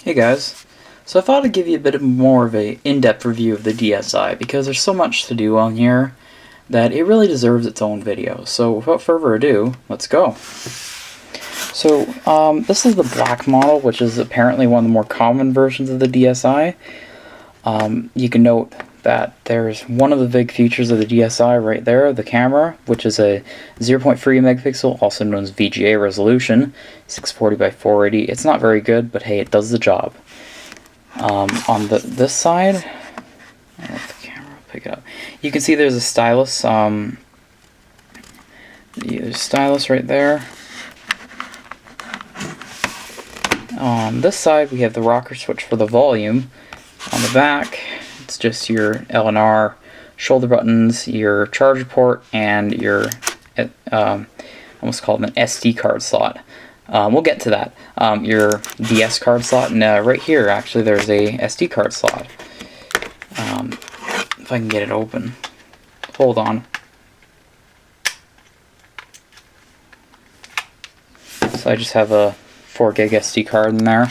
Hey guys, so I thought I'd give you a bit more of a in-depth review of the DSi because there's so much to do on here that it really deserves its own video. So without further ado, let's go. So this is the black model, which is apparently one of the more common versions of the DSi. You can note that there's one of the big features of the DSi right there, the camera, which is a 0.3 megapixel, also known as VGA resolution, 640 by 480. It's not very good, but hey, it does the job. On this side, I don't know if the camera will pick it up. You can see there's a stylus. There's a stylus right there. On this side, we have the rocker switch for the volume. On the back, it's just your L&R, shoulder buttons, your charger port, and your, I almost call it an SD card slot. We'll get to that. Your DS card slot, and right here, actually, there's a SD card slot. If I can get it open. Hold on. So I just have a 4 gig SD card in there.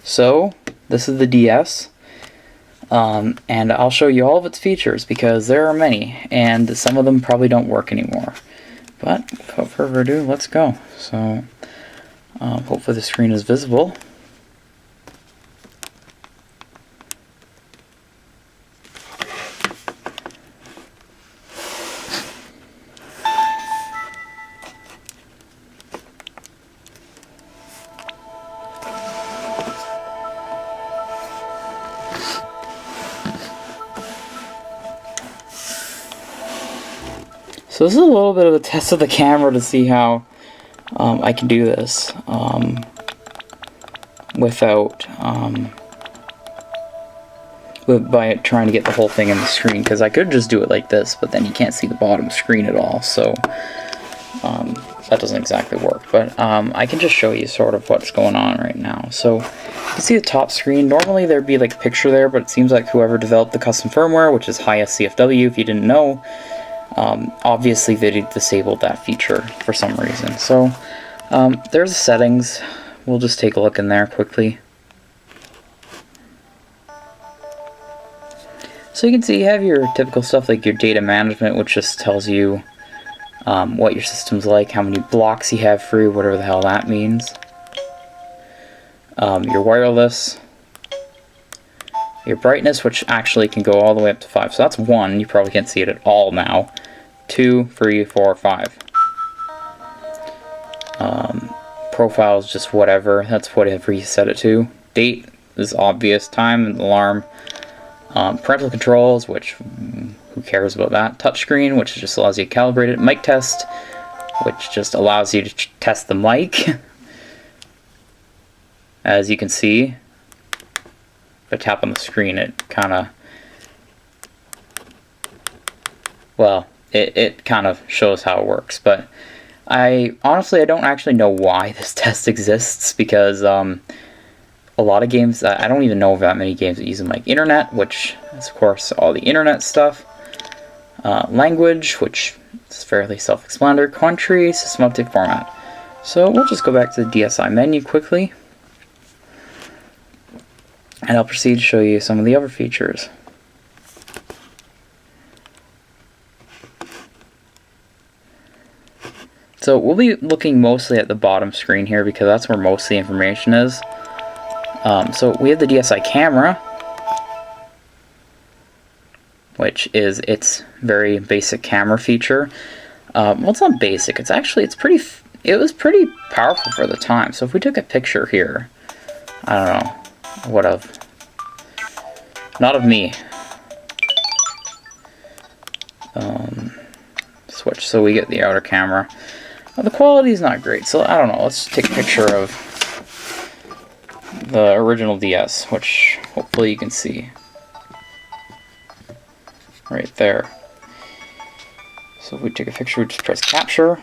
So, this is the DS, and I'll show you all of its features because there are many, and some of them probably don't work anymore. But, without further ado, let's go. So, hopefully the screen is visible. So this is a little bit of a test of the camera to see how I can do this without by trying to get the whole thing in the screen, because I could just do it like this, but then you can't see the bottom screen at all, so that doesn't exactly work. But I can just show you sort of what's going on right now. So you can see the top screen. Normally there'd be like a picture there, but it seems like whoever developed the custom firmware, which is high SCFW if you didn't know, obviously they disabled that feature for some reason. So there's the settings. We'll just take a look in there quickly. So you can see you have your typical stuff like your data management, which just tells you what your system's like, how many blocks you have free, whatever the hell that means. Your wireless, your brightness, which actually can go all the way up to 5. So that's 1. You probably can't see it at all now. 2, 3, 4, 5. Profile is just whatever. That's whatever you set it to. Date is obvious. Time and alarm. Parental controls, which who cares about that. Touchscreen, which just allows you to calibrate it. Mic test, which just allows you to test the mic. As you can see, if I tap on the screen, it kind of, well, it kind of shows how it works. But honestly, I don't actually know why this test exists, because a lot of games, I don't even know of that many games that use them, like internet, which is of course all the internet stuff. Language, which is fairly self-explanatory. Country, system update format. So we'll just go back to the DSi menu quickly, and I'll proceed to show you some of the other features. So we'll be looking mostly at the bottom screen here because that's where most of the information is. So we have the DSi camera, which is its very basic camera feature. Well, it's not basic. It was pretty powerful for the time. So if we took a picture here, I don't know. What of? Not of me. Switch, so we get the outer camera. Well, the quality is not great, so I don't know. Let's take a picture of the original DS, which hopefully you can see right there. So if we take a picture, we just press capture,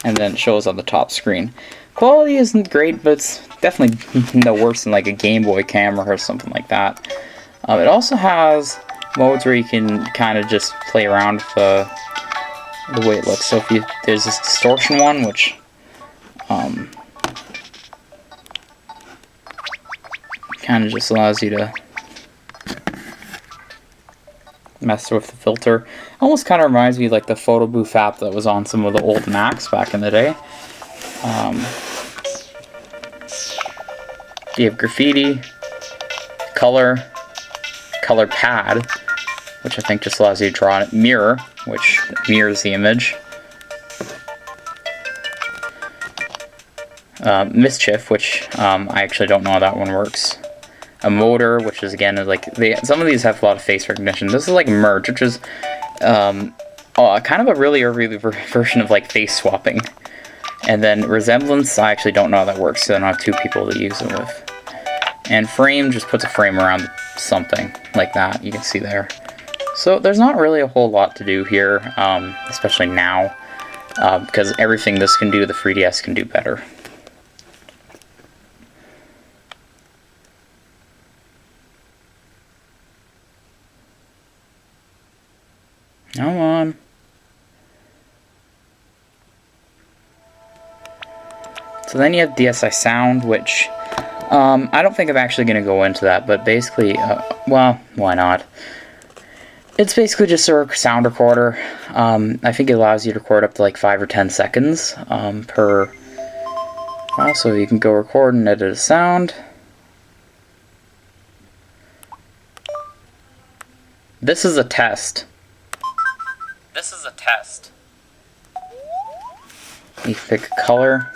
and then it shows on the top screen. Quality isn't great, but it's definitely no worse than like a Game Boy camera or something like that. It also has modes where you can kind of just play around with the way it looks. So if there's this distortion one, which kind of just allows you to mess with the filter. Almost kind of reminds me of like the photo booth app that was on some of the old Macs back in the day. You have graffiti, color pad, which I think just allows you to draw a mirror, which mirrors the image. Mischief, which I actually don't know how that one works. A motor, which is again like some of these have a lot of face recognition. This is like merge, which is kind of a really early version of like face swapping. And then resemblance, I actually don't know how that works, so I don't have two people to use it with. And frame just puts a frame around something like that, you can see there. So there's not really a whole lot to do here, especially now, because everything this can do, the 3DS can do better. Come on. So then you have DSi sound, which I don't think I'm actually going to go into that, but basically, well, why not? It's basically just a sound recorder. I think it allows you to record up to like 5 or 10 seconds per. Also, you can go record and edit a sound. This is a test. This is a test. You pick a color.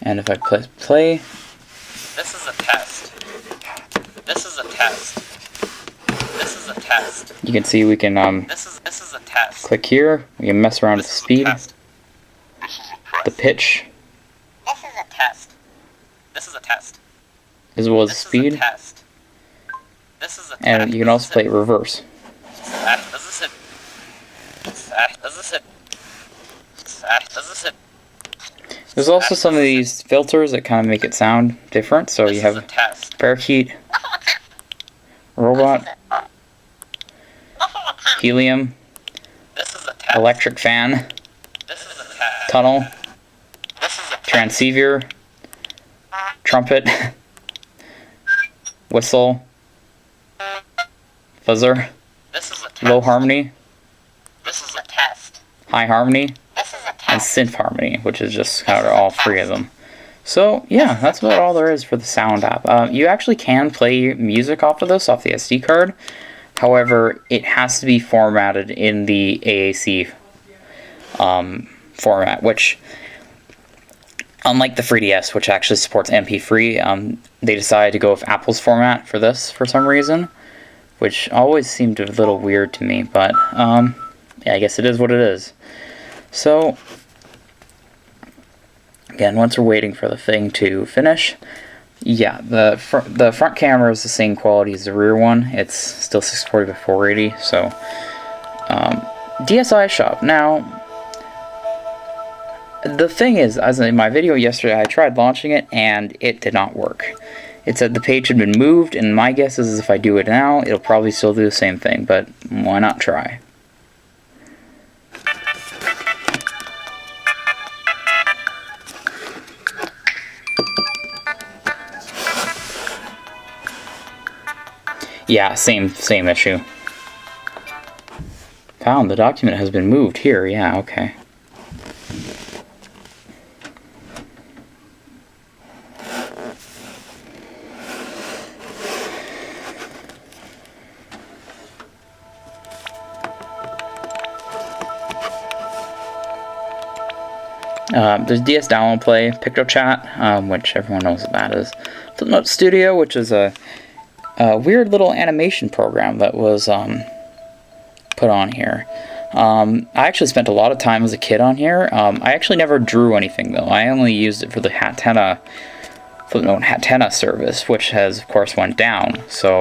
And if I press play. This is a test. This is a test. This is a test. You can see we can this is a test. Click here. We can mess around with the speed. The pitch. This is a test. This is a test. As well as the speed. This is a test. And you can also play it reverse. There's also some of these filters that kind of make it sound different. So you have parakeet, robot, helium, electric fan, tunnel, transceiver, trumpet, whistle, fuzzer, low harmony, high harmony, and synth harmony, which is just kind of all three of them. So yeah, that's about all there is for the sound app. You actually can play music off of this, off the SD card. However, it has to be formatted in the AAC format, which, unlike the 3DS, which actually supports MP3, they decided to go with Apple's format for this for some reason, which always seemed a little weird to me, but yeah, I guess it is what it is. So, again, once we're waiting for the thing to finish, yeah, the front camera is the same quality as the rear one. It's still 640 by 480, so DSi shop. Now, the thing is, as in my video yesterday, I tried launching it and it did not work. It said the page had been moved, and my guess is if I do it now, it'll probably still do the same thing, but why not try? Yeah, same issue. Found the document has been moved here. Yeah, okay. There's DS Download Play, PictoChat, which everyone knows what that is. Flipnote Studio, which is a weird little animation program that was put on here. I actually spent a lot of time as a kid on here. I actually never drew anything though. I only used it for the Flipnote Hatena service, which has of course went down. So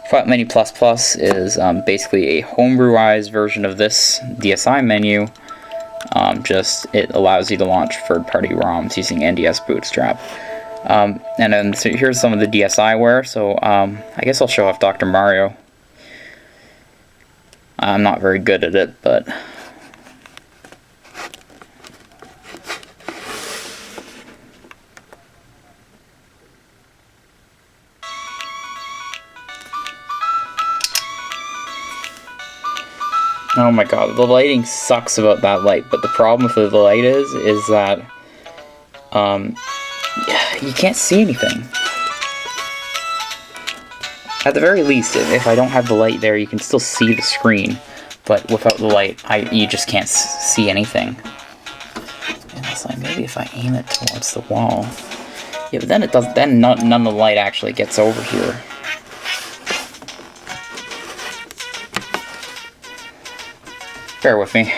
Flat Menu Plus Plus is basically a homebrewized version of this DSi menu. Just it allows you to launch third-party ROMs using NDS Bootstrap. And then so here's some of the DSi wear. So I guess I'll show off Dr. Mario. I'm not very good at it, but oh my god, the lighting sucks about that light, but the problem with the light is that you can't see anything. At the very least, if I don't have the light there, you can still see the screen, but without the light, you just can't see anything. And it's like, maybe if I aim it towards the wall. Yeah, but then it does. Then none of the light actually gets over here. Bear with me.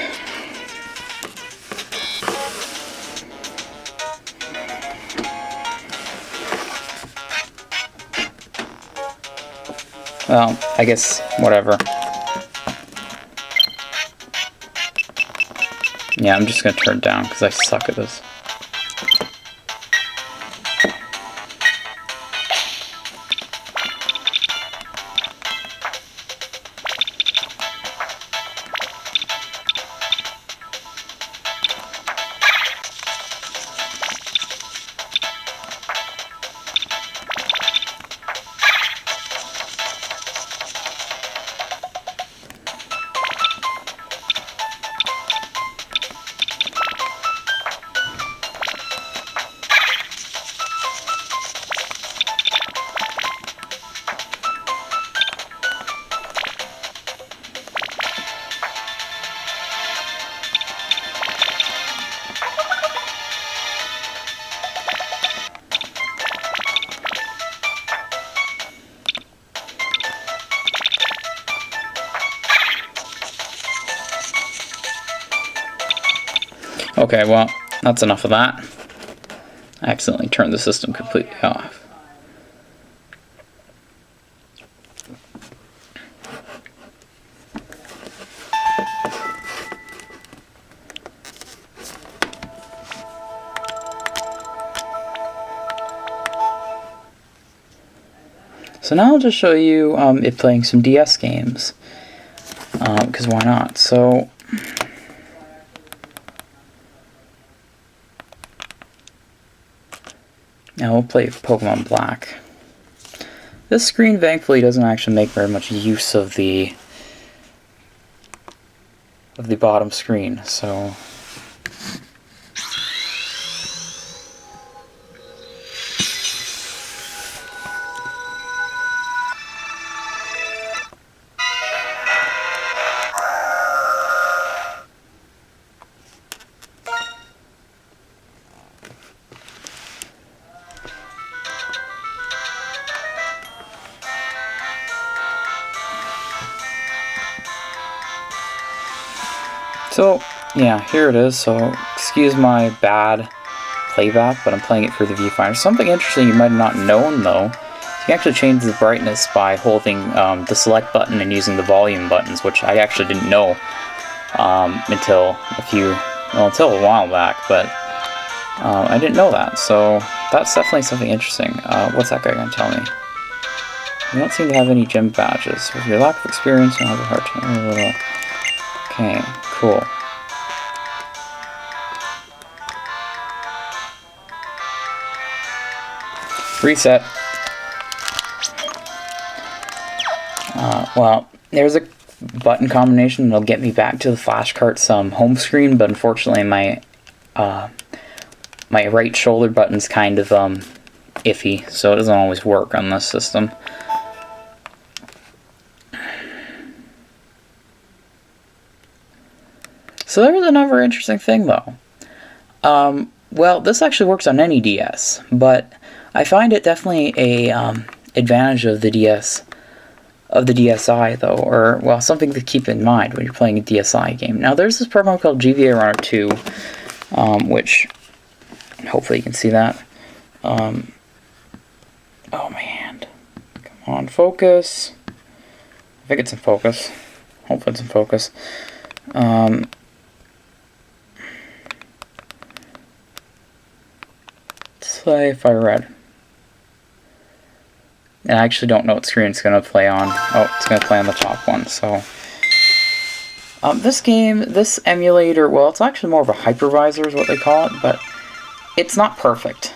Well, I guess, whatever. Yeah, I'm just gonna turn it down because I suck at this. Okay, well, that's enough of that. I accidentally turned the system completely off. So now I'll just show you it playing some DS games, because why not? So now we'll play Pokemon Black. This screen thankfully doesn't actually make very much use of the bottom screen, so yeah, here it is. So excuse my bad playback, but I'm playing it through the viewfinder. Something interesting you might have not known though, you can actually change the brightness by holding the select button and using the volume buttons, which I actually didn't know until a while back, but I didn't know that, so that's definitely something interesting. What's that guy gonna tell me? You don't seem to have any gym badges. With your lack of experience, you'll have a hard time. Okay, cool. Reset. Well, there's a button combination that'll get me back to the flashcart's home screen, but unfortunately my right shoulder button's kind of iffy, so it doesn't always work on this system. So there's another interesting thing though. Well, this actually works on any DS, but I find it definitely a advantage of the DSi though, or well, something to keep in mind when you're playing a DSi game. Now there's this program called GVA Runner 2, which hopefully you can see that. Oh my hand, come on, focus. I think it's in focus. Hopefully it's in focus. play Fire Red. And I actually don't know what screen it's going to play on. Oh, it's going to play on the top one, so... this emulator, well, it's actually more of a hypervisor is what they call it, but it's not perfect.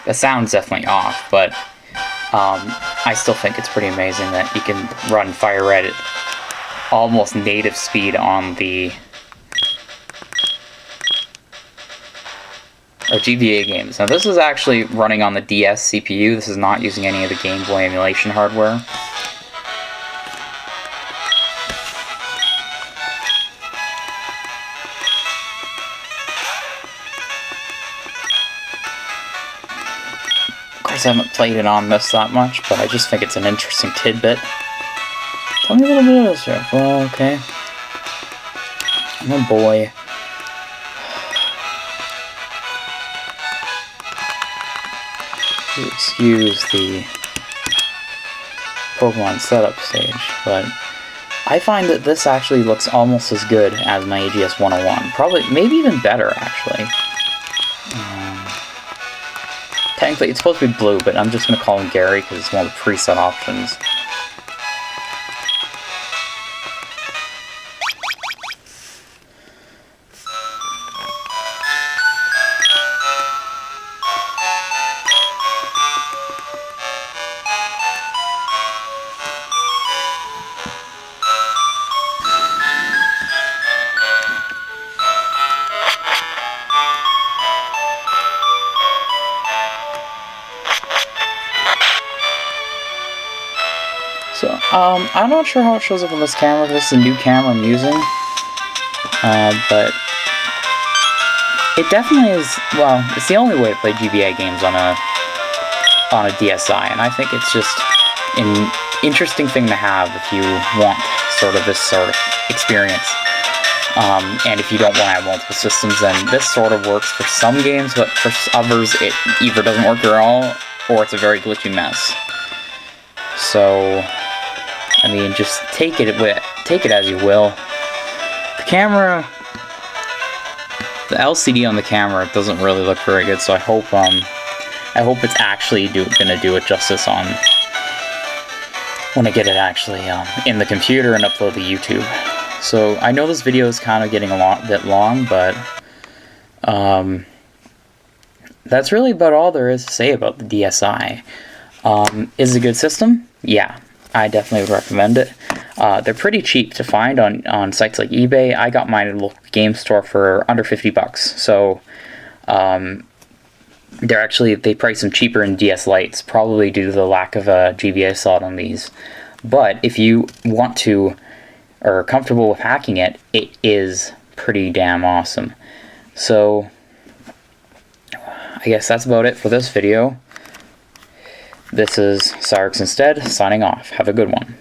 The sound's definitely off, but I still think it's pretty amazing that you can run Fire Red at almost native speed on the GBA games. Now this is actually running on the DS CPU. This is not using any of the Game Boy emulation hardware. I haven't played it on this that much, but I just think it's an interesting tidbit. Tell me a little bit of this, Jeff. Well, okay. I'm a boy. Excuse the Pokemon setup stage, but I find that this actually looks almost as good as my AGS 101. Probably, maybe even better, actually. Technically, it's supposed to be blue, but I'm just going to call him Gary because it's one of the preset options. So, I'm not sure how it shows up on this camera. This is a new camera I'm using, but it definitely is, well, it's the only way to play GBA games on a DSi, and I think it's just an interesting thing to have if you want this sort of experience. And if you don't want to have multiple systems, then this sort of works for some games, but for others it either doesn't work at all, or it's a very glitchy mess. So, I mean, just take it as you will. The camera, the LCD on the camera doesn't really look very good, so I hope it's actually gonna do it justice on when I get it actually in the computer and upload to YouTube. So I know this video is kind of getting a bit long, but that's really about all there is to say about the DSi. Is it a good system? Yeah, I definitely would recommend it. They're pretty cheap to find on sites like eBay. I got mine at a local game store for under $50. So they price them cheaper than DS Lites, probably due to the lack of a GBA slot on these. But if you want to or are comfortable with hacking it, it is pretty damn awesome. So I guess that's about it for this video. This is Cyrix Instead, signing off. Have a good one.